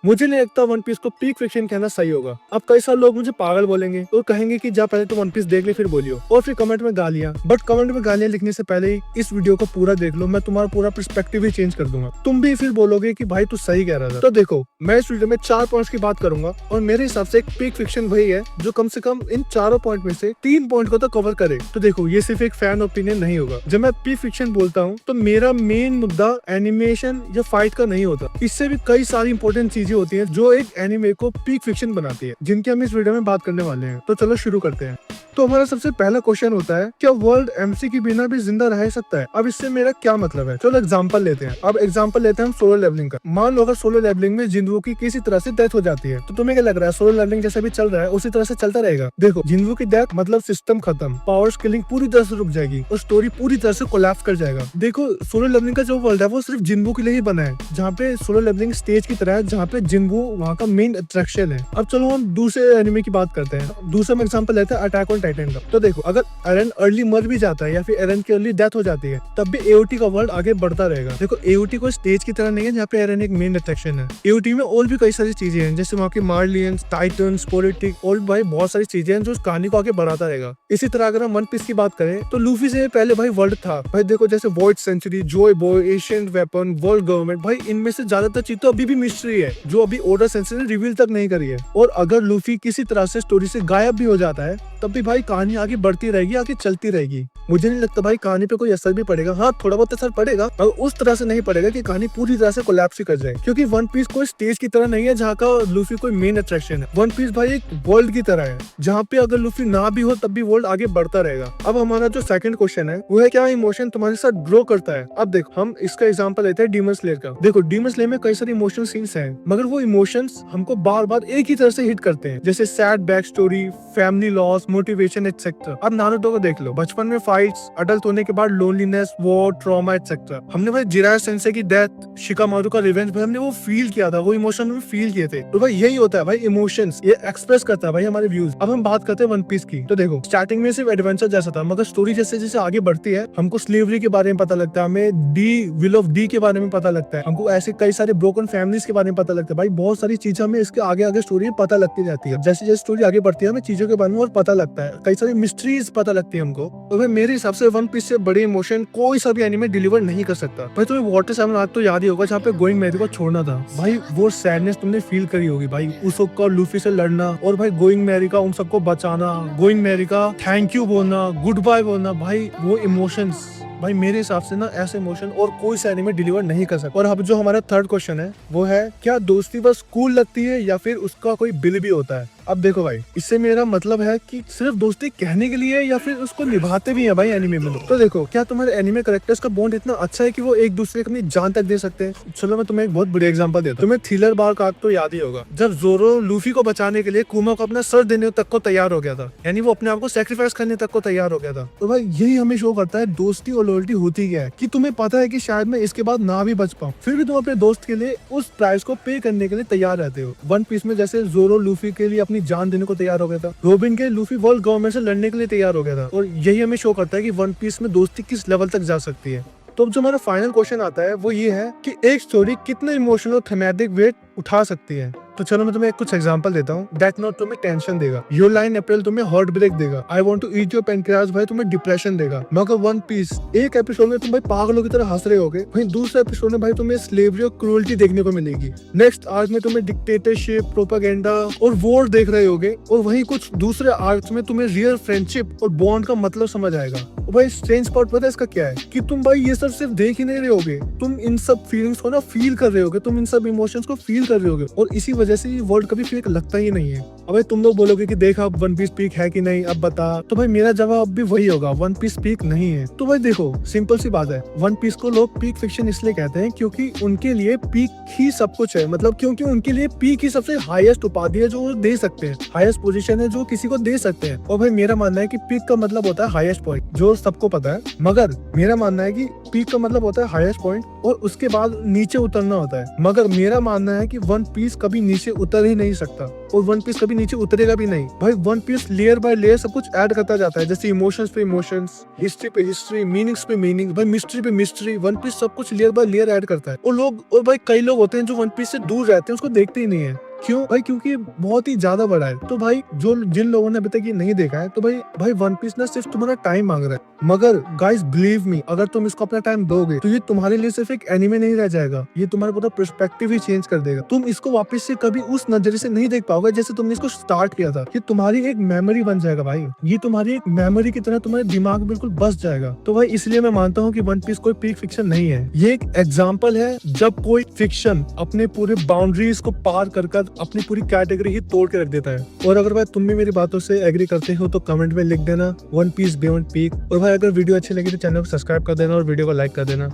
मुझे नहीं लगता वन पीस को पीक फिक्शन कहना सही होगा। अब कई सारे लोग मुझे पागल बोलेंगे और कहेंगे कि जा पहले तो वन पीस देख ले फिर बोलियो, और फिर कमेंट में गालियां। बट कमेंट में गालियां लिखने से पहले ही इस वीडियो को पूरा देख लो, मैं तुम्हारा पूरा पर्सपेक्टिव ही चेंज कर दूंगा। तुम भी फिर बोलोगे कि भाई तू सही कह रहा था। तो देखो, मैं इस वीडियो में 4 पॉइंट्स की बात करूंगा और मेरे हिसाब से एक पीक फिक्शन वही है जो कम से कम इन चारों पॉइंट में से 3 पॉइंट को तो कवर करे। तो देखो, ये सिर्फ एक फैन ओपिनियन नहीं होगा। जब मैं पीक फिक्शन बोलता हूँ तो मेरा मेन मुद्दा एनिमेशन या फाइट का नहीं होता। इससे भी कई सारी इंपॉर्टेंट चीजें होती हैं जो एक एनिमे को पीक फिक्शन बनाती है, जिनकी हम इस वीडियो में बात करने वाले हैं। तो चलो शुरू करते हैं। तो हमारा सबसे पहला क्वेश्चन होता है, क्या वर्ल्ड एमसी के बिना भी जिंदा रह सकता है? अब इससे मेरा क्या मतलब है? चलो एग्जांपल लेते हैं। अब एग्जांपल लेते हैं हम सोलो लेवलिंग का। मान लो अगर सोलो लेवलिंग में जिन्वू की किसी तरह से डेथ हो जाती है, तो तुम्हें क्या लग रहा है सोलो लेवलिंग जैसा भी चल रहा है उसी तरह से चलता रहेगा? देखो, जिन्वू की डेथ मतलब सिस्टम खत्म, पावर स्केलिंग पूरी तरह से रुक जाएगी और स्टोरी पूरी तरह से कोलैप्स कर जाएगा। देखो, सोलो लेवलिंग का जो वर्ल्ड है वो सिर्फ जिन्वू के लिए ही बना है, जहाँ पे सोलो लेवलिंग स्टेज की तरह है, जहाँ पे जिन्वू वहाँ का मेन अट्रैक्शन है। अब चलो हम दूसरे एनिमे की बात करते हैं। दूसरा एग्जांपल लेते हैं अटैक ऑन टाइटन का। तो देखो, अगर एरन अर्ली मर भी जाता है या फिर एरन की अर्ली डेथ हो जाती है, तब भी एओटी का वर्ल्ड आगे बढ़ता रहेगा। देखो, एओटी को स्टेज की तरह नहीं है जहाँ पे एरन एक मेन अट्रैक्शन है। एओटी में और भी कई सारी चीजें हैं, जैसे वहाँ की मार्लियंस, टाइटन्स, पोलिटिक और भाई बहुत सारी चीजें हैं जो उस कहानी को आगे बढ़ाता रहेगा। इसी तरह अगर हम वन पीस की बात करें तो लूफी से पहले भाई वर्ल्ड था। भाई देखो, जैसे void century, Joy Boy, ancient weapon, world government, भाई इनमें से ज्यादातर चीज तो अभी भी मिस्ट्री है जो अभी ऑर्डर सेंचुरी ने रिवील तक नहीं करी है। और अगर लूफी किसी तरह से स्टोरी से गायब भी हो जाता है, तब भी भाई कहानी आगे बढ़ती रहेगी, आगे चलती रहेगी। मुझे नहीं लगता भाई कहानी पे कोई असर भी पड़ेगा। हाँ, थोड़ा बहुत असर पड़ेगा, और उस तरह से नहीं पड़ेगा कि कहानी पूरी तरह से कोलैप्स कर जाए, क्योंकि वन पीस कोई स्टेज की तरह नहीं है जहाँ का लूफी कोई मेन अट्रैक्शन है। वन पीस भाई एक वर्ल्ड की तरह है, जहाँ पे अगर लूफी ना भी हो तब भी वर्ल्ड आगे बढ़ता रहेगा। अब हमारा जो सेकंड क्वेश्चन है वो है, क्या इमोशन तुम्हारे साथ ग्रो करता है? अब देखो, हम इसका एग्जांपल लेते हैं डीमन स्लेयर का। देखो, डीमन स्लेयर में कई सारे इमोशनल सीन्स हैं, मगर वो इमोशंस हमको बार बार एक ही तरह से हिट करते हैं, जैसे sad back story, family loss, motivation etcetera. अब नारुतो को देख लो, बचपन में फाइट्स, अडल्ट होने के बाद लोनलीनेस, वॉर, ट्रॉमा एटसेट्रा। हमने भाई जिराया सेंसेई की डेथ, शिकामारू का रिवेंज, भाई हमने वो फील किया था, वो इमोशन में फील किए थे। तो भाई यही होता है भाई, इमोशंस ये एक्सप्रेस करता है भाई हमारे व्यूज। अब हम बात करते हैं वन पीस की। तो देखो, स्टार्टिंग में सिर्फ एडवेंचर जैसा था, मगर स्टोरी जैसे जैसे आगे बढ़ती है हमको स्लेवरी के बारे में पता लगता है, हमें डी विल ऑफ डी के बारे में पता लगता है, हमको ऐसे कई सारे ब्रोकन फैमिलीज के बारे में पता लगता है। भाई बहुत सारी चीजें हमें इसके आगे आगे स्टोरी में पता लगती जाती है। जैसे जैसे स्टोरी आगे बढ़ती है हमें चीजों के बारे में और पता लगता है, कई सारी मिस्ट्रीज पता लगती है हमको। तो भाई मेरे हिसाब से वन पीस से बड़े इमोशन कोई सा भी एनिमे डिलीवर नहीं कर सकता। भाई तुम्हें वाटर 7 आर्क तो याद ही होगा, जहाँ पे गोइंग मैरी को छोड़ना था। भाई वो सैडनेस तुमने फील करी होगी भाई, उसका और लूफी से लड़ना, और भाई गोइंग मैरी का उन सबको बचाना, गोइंग मैरी का थैंक यू बोलना, गुड बाय बोलना। भाई वो इमोशंस, भाई मेरे हिसाब से ना ऐसे इमोशन और कोई सा एनिमे डिलीवर नहीं कर सकता। और अब जो हमारा थर्ड क्वेश्चन है वो है, क्या दोस्ती बस कूल लगती है या फिर उसका कोई बिल भी होता है? अब देखो भाई, इससे मेरा मतलब है कि सिर्फ दोस्ती कहने के लिए या फिर उसको निभाते भी है भाई एनिमे में लोग। तो देखो, क्या तुम्हारे एनिमे कैरेक्टर्स का बॉन्ड इतना अच्छा है कि वो एक दूसरे को अपनी जान तक दे सकते हैं? चलो मैं तुम्हें एक बहुत बड़ी एग्जांपल देता हूं। तुम्हें थ्रिलर बार्क आर्क तो याद ही होगा, जब जोरो लूफी को बचाने के लिए कुमा को अपना सर देने तक को तैयार हो गया था, यानी वो अपने आप को सेक्रीफाइस करने तक को तैयार हो गया था। तो भाई यही हमें शो करता है दोस्ती और लॉयल्टी होती क्या है, कि तुम्हें पता है कि शायद मैं इसके बाद ना भी बच पाऊं, फिर भी तुम अपने दोस्त के लिए उस प्राइस को पे करने के लिए तैयार रहते हो। वन पीस में जैसे जोरो लूफी के लिए अपनी जान देने को तैयार हो गया था, रोबिन के लूफी वर्ल्ड गवर्नमेंट से लड़ने के लिए तैयार हो गया था। और यही हमें शो करता है कि वन पीस में दोस्ती किस लेवल तक जा सकती है। तो अब जो हमारा फाइनल क्वेश्चन आता है वो ये है कि एक स्टोरी कितना इमोशनल और थीमेटिक वेट उठा सकती है। तो चलो मैं तुम्हें कुछ एग्जांपल देता हूँ। डेथ नोट तुम्हें टेंशन देगा, योर लाइन अप्रैल तुम्हें हार्ट ब्रेक देगा, I want to eat your pancreas भाई तुम्हें डिप्रेशन देगा। मगर वन पीस एक एपिसोड में तुम भाई पागलों की तरह हंस रहे होगे, वहीं दूसरे एपिसोड में भाई तुम्हें स्लेवरी और क्रूरल्टी देखने को मिलेगी। नेक्स्ट आर्क में तुम्हें डिक्टेटरशिप, प्रोपेगेंडा और वॉर देख रहे होगे, और वहीं कुछ दूसरे आर्क्स में तुम्हें रियल फ्रेंडशिप और बॉन्ड का मतलब समझ आएगा। और भाई स्ट्रेंज पार्ट पता है इसका क्या है, कि तुम भाई ये सब सिर्फ देख ही नहीं रहे होगे, तुम इन सब फीलिंग्स को ना फील कर रहे होगे, तुम इन सब इमोशंस को फील कर रहे होगे, और इसी वजह से वर्ल्ड कभी फेक लगता ही नहीं है। अब तुम लोग बोलोगे कि देख अब वन पीस पीक है कि नहीं, अब बता। तो भाई मेरा जवाब भी वही होगा, वन पीस पीक नहीं है। तो भाई देखो, सिंपल सी बात है, वन पीस को लोग पीक फिक्शन इसलिए कहते हैं क्योंकि उनके लिए पीक ही सब कुछ है, मतलब क्योंकि उनके लिए पीक ही सबसे हाईएस्ट उपाधि है जो वो दे सकते हैं, हाईएस्ट पोजीशन है जो किसी को दे सकते हैं। और भाई मेरा मानना है कि पीक का मतलब होता है हाईएस्ट पॉइंट, जो सबको पता है, मगर मेरा मानना है कि पीक का मतलब होता है हाईएस्ट पॉइंट और उसके बाद नीचे उतरना होता है। मगर मेरा मानना है कि वन पीस कभी नीचे उतर ही नहीं सकता और वन पीस कभी नीचे उतरेगा भी नहीं भाई। One piece layer by layer सब कुछ ऐड करता जाता है, जैसे इमोशंस पे इमोशंस, हिस्ट्री पे हिस्ट्री, मीनिंग्स पे मीनिंग, भाई मिस्ट्री पे मिस्ट्री। वन पीस सब कुछ लेयर बाय लेयर ऐड करता है। और भाई कई लोग होते हैं जो वन पीस से दूर रहते हैं, उसको देखते ही नहीं है। क्यों भाई? क्योंकि बहुत ही ज्यादा बड़ा है। तो भाई जिन लोगों ने अभी तक ये नहीं देखा है, तो भाई वन पीस ना सिर्फ तुम्हारा टाइम मांग रहा है। मगर गाइस बिलीव मी, अगर तुम इसको अपना टाइम दोगे तो ये तुम्हारे लिए सिर्फ एक एनिमे नहीं रह जाएगा, ये तुम्हारा पूरा पर्सपेक्टिव ही चेंज कर देगा। तुम इसको वापस से कभी उस नजरिए से नहीं देख पाओगे जैसे तुमने इसको स्टार्ट किया था। ये तुम्हारी एक मेमोरी बन जाएगा भाई, ये तुम्हारी एक मेमोरी की तरह तुम्हारे दिमाग में बिल्कुल बस जाएगा। तो भाई इसलिए मैं मानता हूँ कि वन पीस कोई पीक फिक्शन नहीं है, ये एक एग्जाम्पल है जब कोई फिक्शन अपने पूरे बाउंड्रीज को पार कर अपनी पूरी कैटेगरी ही तोड़ के रख देता है। और अगर भाई तुम भी मेरी बातों से एग्री करते हो तो कमेंट में लिख देना वन पीस बियॉन्ड पीक। और भाई अगर वीडियो अच्छी लगी तो चैनल को सब्सक्राइब कर देना और वीडियो को लाइक कर देना।